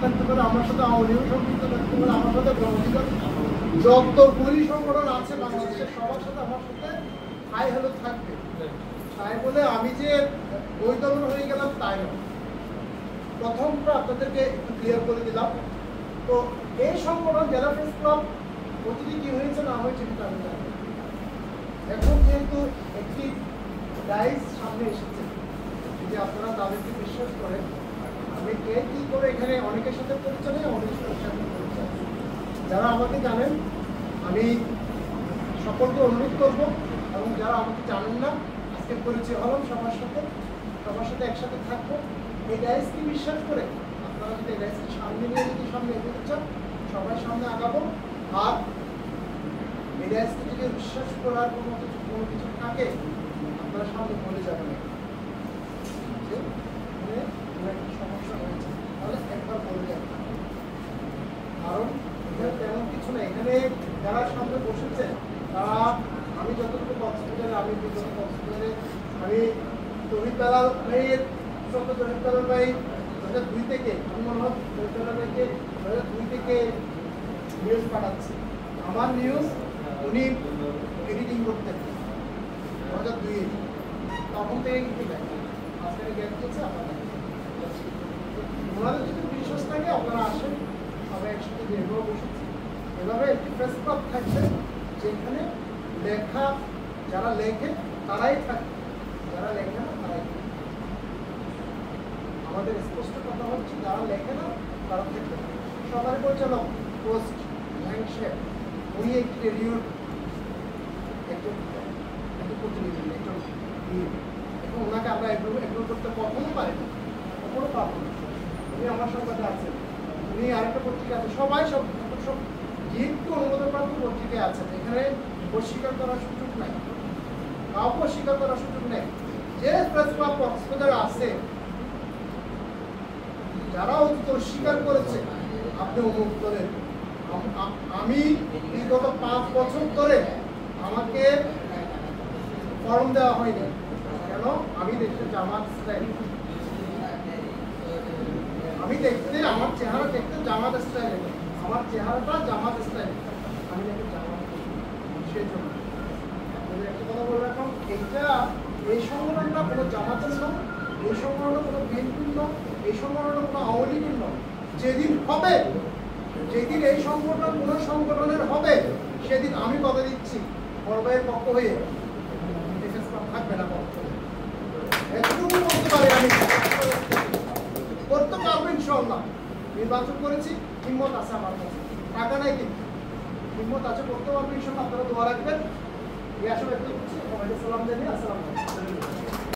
থাকতে পারে, আমার সাথে আওয়ামীও সম্পৃক্ত থাকতে পারে, আমার সাথে গণঅধিকার যত সংগঠন আছে বাংলাদেশের সবার সাথে আমার সাথে হাই হ্যালো থাকবে। তাই বলে আমি যে ওই দলন হয়ে গেলাম তাই নয়। প্রথমটা আপনাদেরকে একটু ক্লিয়ার করে দিলাম। তো এই সংগঠন জেলা প্রেস ক্লাব প্রতিটি কি হয়েছে না হয়েছে কিন্তু আমি জানি। এখন যেহেতু একটি রাইজ সামনে এসেছে, যদি আপনারা তাদেরকে বিশ্বাস করেন, আমি কে কি করে এখানে অনেকের সাথে পরিচয় নেই, অনেকের সাথে পরিচয়। যারা আমাকে জানেন আমি সকলকে অনুরোধ করবো, এবং যারা আমাকে জানেন না আজকে পরিচয় হলাম সবার সাথে একসাথে থাকবো। এই রাইজকে বিশ্বাস করে আপনারা যদি এই রাইজকে সামনে নিয়ে যদি সামনে এগোতে চান, সবাই সামনে আগাবো। আর এই রাইজকে যদি বিশ্বাস করার কোনো কিছু থাকে আপনারা সামনে বলে যাবেন যে একটা সমস্যা হয়েছে, তাহলে একবার বলে যাবেন। কারণ এখানে তেমন কিছু না। এখানে যারা সামনে বসেছে তারা, আমি যতটুকু কক্সবাজারে, আমি তহিদ বেলাল ভাইয়ের তহিদ বেলাল ভাই 2002 থেকে, আমি মনে হয় তহিদ বেলাল ভাইকে 2002 থেকে নিউজ পাঠাচ্ছি। আমার নিউজ উনি এডিটিং করতেন 2002-এ, তখন থেকে কিন্তু আজকে গ্যাপ দিয়েছে। ওনাদের যদি বিশ্বাস থাকে আপনারা আসেন, সবাই একসাথে যেভাবে বসেছি এভাবে একটি প্রেস ক্লাব থাকবে, যেখানে লেখা যারা লেখে তারাই থাকবে, যারা লেখে না তারাই থাকবে। আমাদের স্পষ্ট কথা হচ্ছে যারা লেখে না তারা থাকবে। সরকারি পরিচালক পোস্ট হ্যাংশেপ, উনি একটি রেডিওর একজন প্রতিনিধি, একজন। এখন ওনাকে আমরা এগ্রো করতে কখনো পারি না, কখনো পারবো না। উনি আমার সংবাদে আছেন, উনি আরেকটা পত্রিকা আছে, সবাই সব যেহেতু অনুমোদনপ্রাপ্ত পত্রিকায় আছেন। এখানে অস্বীকার করার সুযোগ নাই, কাউকে অস্বীকার করার সুযোগ নেই। যে প্রেস ক্লাব কক্সবাজারে আছে, যারা অস্বীকার করেছে আপনি অমুক দলের, আমি বিগত 5 বছর ধরে আমাকে ফর্ম দেওয়া হয়নি। কেন? আমি দেখতে জামাত স্টাইল, আমি দেখতে, আমার চেহারা দেখতে জামাত স্টাইল, আমার চেহারাটা জামাত স্টাইল, আমি দেখতে জামাত। সেই জন্য আপনাদের একটা কথা বলে রাখলাম, এইটা এই সংগঠনটা কোনো জামাতের নয়, এই সংগঠনটা কোনো বিএনপির নয়, এই সংগঠনটা কোনো আওয়ামী লীগের নয়। যেদিন হবে, যেদিন এই সংগঠন কোনো সংগঠনের হবে, সেদিন আমি কথা দিচ্ছি বড় ভাইয়ের পক্ষ হয়ে থাকবে না। এতটুকু করতে পারি, আমি করতে পারবো ইনশাআল্লাহ। নির্বাচন করেছি, হিম্মত আছে আমার কাছে, টাকা নাই কিন্তু হিম্মত আছে, করতে পারবো ইনশাআল্লাহ। আপনারা দোয়া রাখবেন। এই আশা ব্যক্ত করছি। সবাইকে সালাম জানিয়ে আসসালামু আলাইকুম।